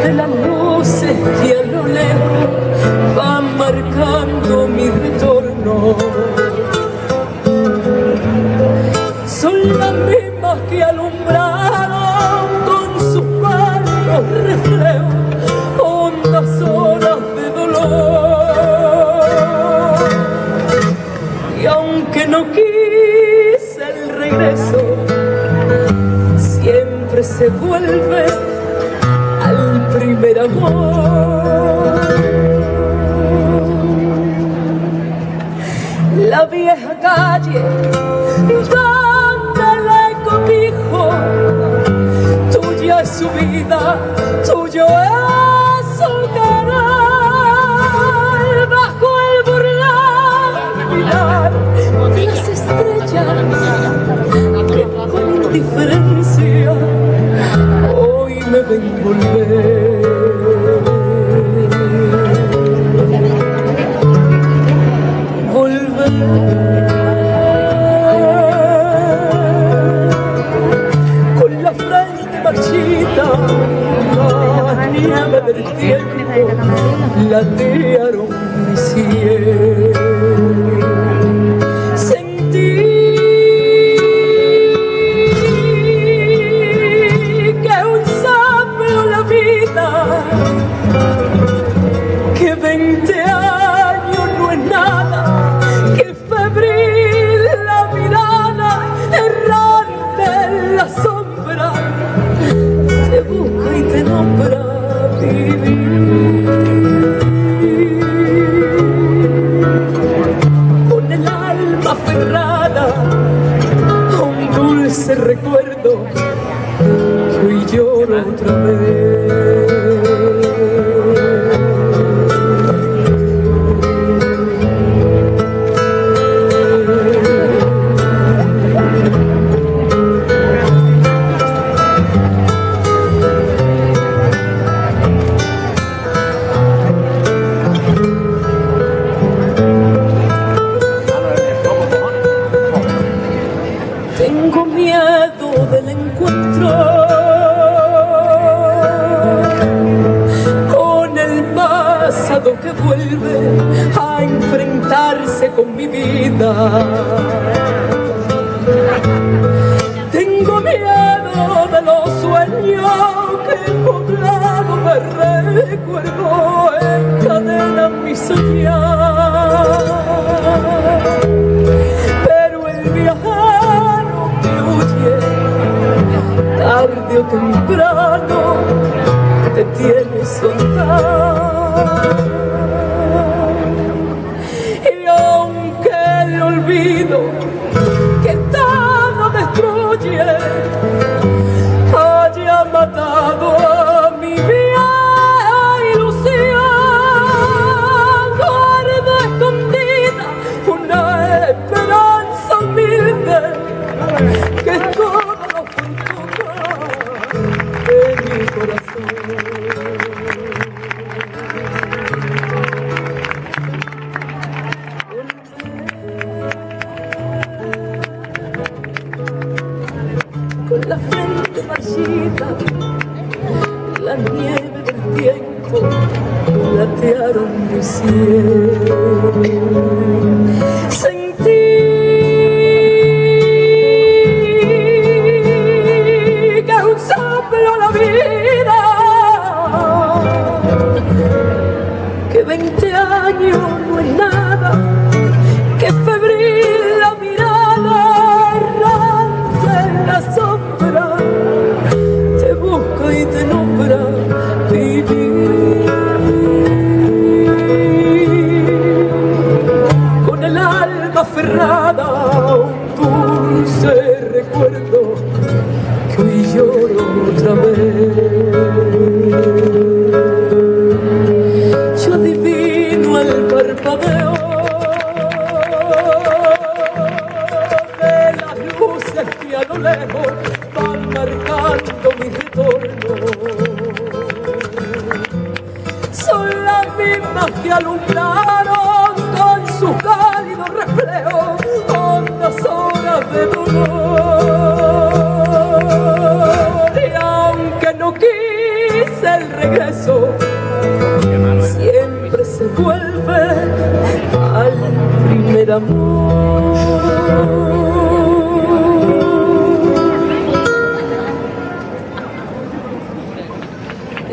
de las luces que a lo lejos van marcando mi retorno. Son las mismas que alumbraron con sus manos reflejos hondas olas de dolor. Y aunque no quise el regreso, siempre se vuelve al primer amor. La vieja calle donde le cobijo, tuya es su vida, tuyo es su canal. Bajo el burlón mirar las estrellas que con indiferencia hoy me ven volver. Con la frente marchita, la nieve del tiempo latearon mi cielo. Sentí que un soplo la vida, que 20 años no es nada, que febril la mirada errante en la sombra te busca y te nombra vivir. Con el alma aferrada a un dulce recuerdo que hoy lloro otra vez. Tengo miedo del encuentro con el pasado que vuelve a enfrentarse con mi vida. Tengo miedo de los sueños que poblado me recuerdo encadenan mi soñar. Pero el viajero que huye tarde o temprano te tiene soltar. Y aunque el olvido que todo destruye haya matado a mi vieja ilusión, guardo escondida una esperanza humilde que es toda la fortuna de mi corazón. Con la frente marchita, la nieve del tiempo platearon mi cielo. Sentí que un soplo la vida, que 20 años no es nada, que febril la mirada errante en la sombra te busca recuerdo que hoy lloro otra vez. Yo adivino el parpadeo de las luces que a lo lejos van marcando mi retorno. Son las mismas que alumbraron con sus cálidos reflejos hondas horas de dolor. Y aunque no quise el regreso, siempre se vuelve al primer amor.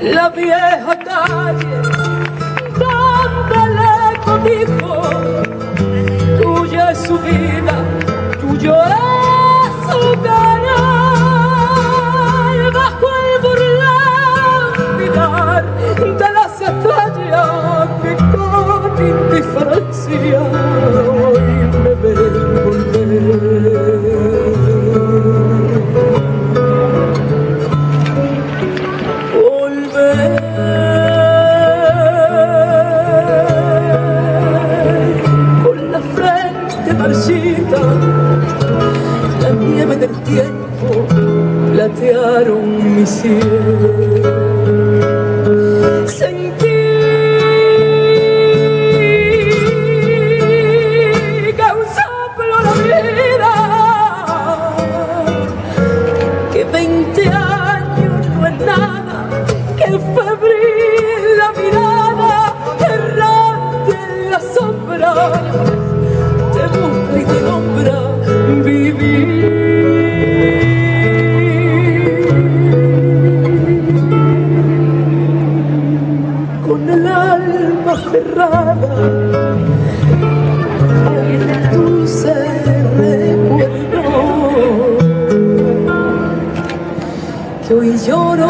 La vieja calle donde el eco dijo: tuya es su vida, tuyo es su canal. Bajo el burlón mirar de las estrellas que con indiferencia hoy me ven volver. Con la frente marchita, la nieve del tiempo platearon mi cielo. Sentí que un soplo la vida, que 20 años no es nada, que febril la mirada errante en la sombra te busca y te nombra vivir. Con el alma cerrada al dulce recuerdo que hoy lloro.